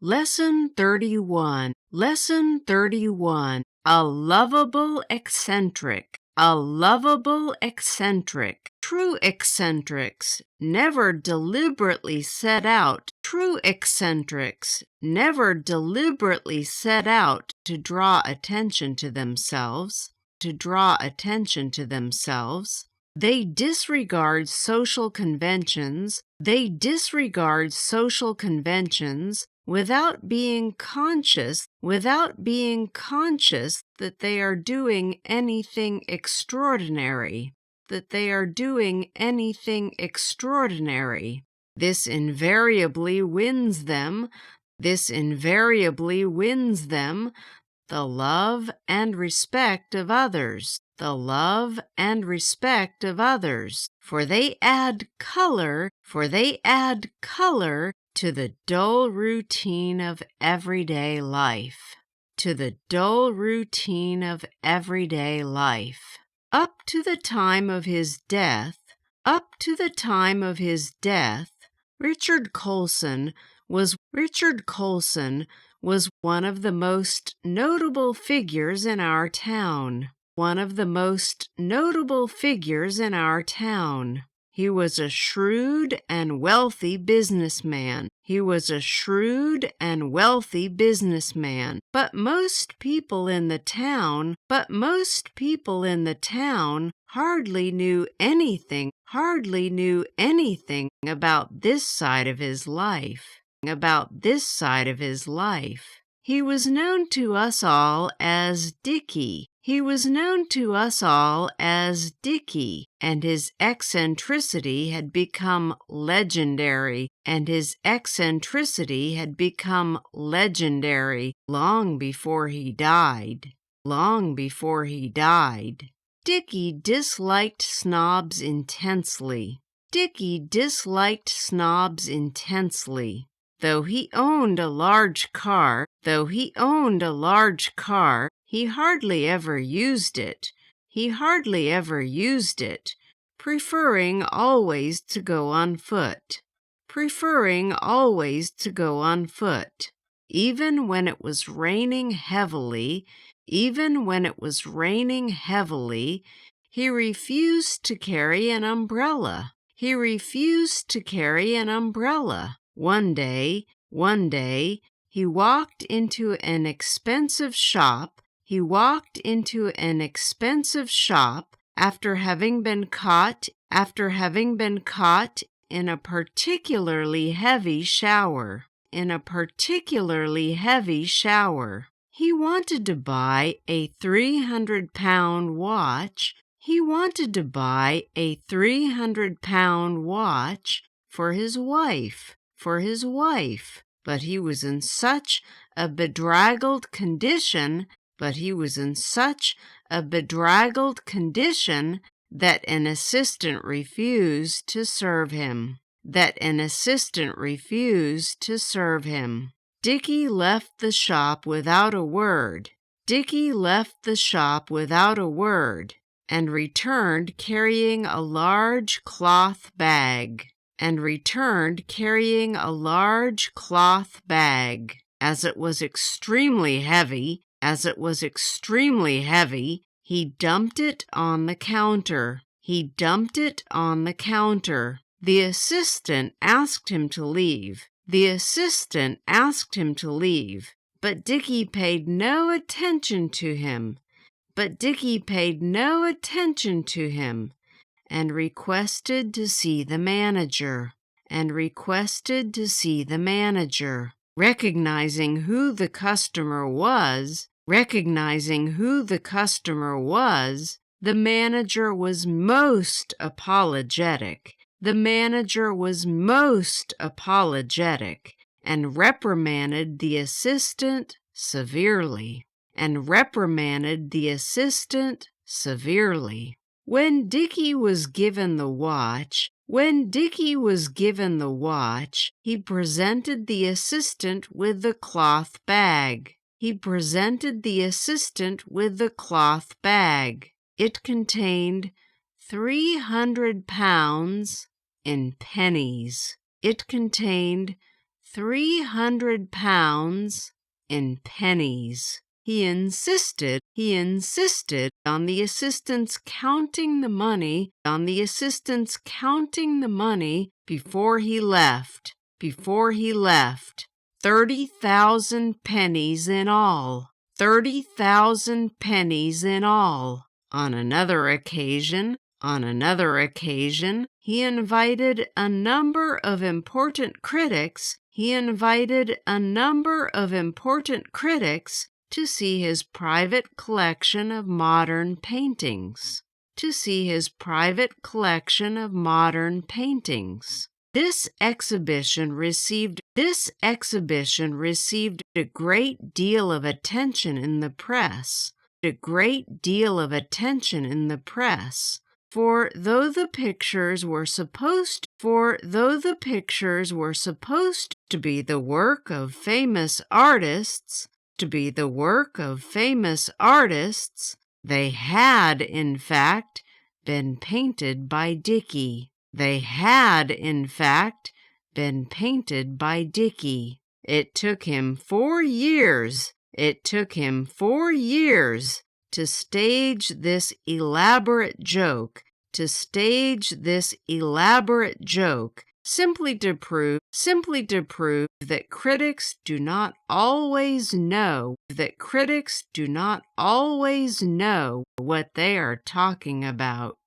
Lesson 31. Lesson 31. A lovable eccentric. A lovable eccentric. True eccentrics never deliberately set out. True eccentrics never deliberately set out to draw attention to themselves. To draw attention to themselves. They disregard social conventions. They disregard social conventions without being conscious that they are doing anything extraordinary. That they are doing anything extraordinary. This invariably wins them. This invariably wins them the love and respect of others. The love and respect of others. For they add color to the dull routine of everyday life. To the dull routine of everyday life. Up to the time of his death, Richard Colson was one of the most notable figures in our town. One of the most notable figures in our town. He was a shrewd and wealthy businessman. He was a shrewd and wealthy businessman. But most people in the town hardly knew anything about this side of his life. He was known to us all as Dickie. And his eccentricity had become legendary. Long before he died. Dickie disliked snobs intensely. Though he owned a large car, he hardly ever used it, preferring always to go on foot. Even when it was raining heavily, he refused to carry an umbrella. One day, he walked into an expensive shop. After having been caught in a particularly heavy shower. He wanted to buy a 300-pound watch. For his wife. But he was in such a bedraggled condition that an assistant refused to serve him. Dickie left the shop without a word. And returned carrying a large cloth bag. As it was extremely heavy, he dumped it on the counter. The assistant asked him to leave. But Dickie paid no attention to him. And requested to see the manager. Recognizing who the customer was, the manager was most apologetic. And reprimanded the assistant severely. When Dickie was given the watch, he presented the assistant with the cloth bag. It contained 300 pounds in pennies. 300 pounds in pennies. He insisted on the assistant's counting the money before he left. 30,000 pennies in all. 30,000 pennies in all. On another occasion, he invited a number of important critics to see his private collection of modern paintings. This exhibition received a great deal of attention in the press. For though the pictures were supposed to be the work of famous artists, they had, in fact, been painted by Dickey. It took him 4 years to stage this elaborate joke, simply to prove that critics do not always know what they are talking about.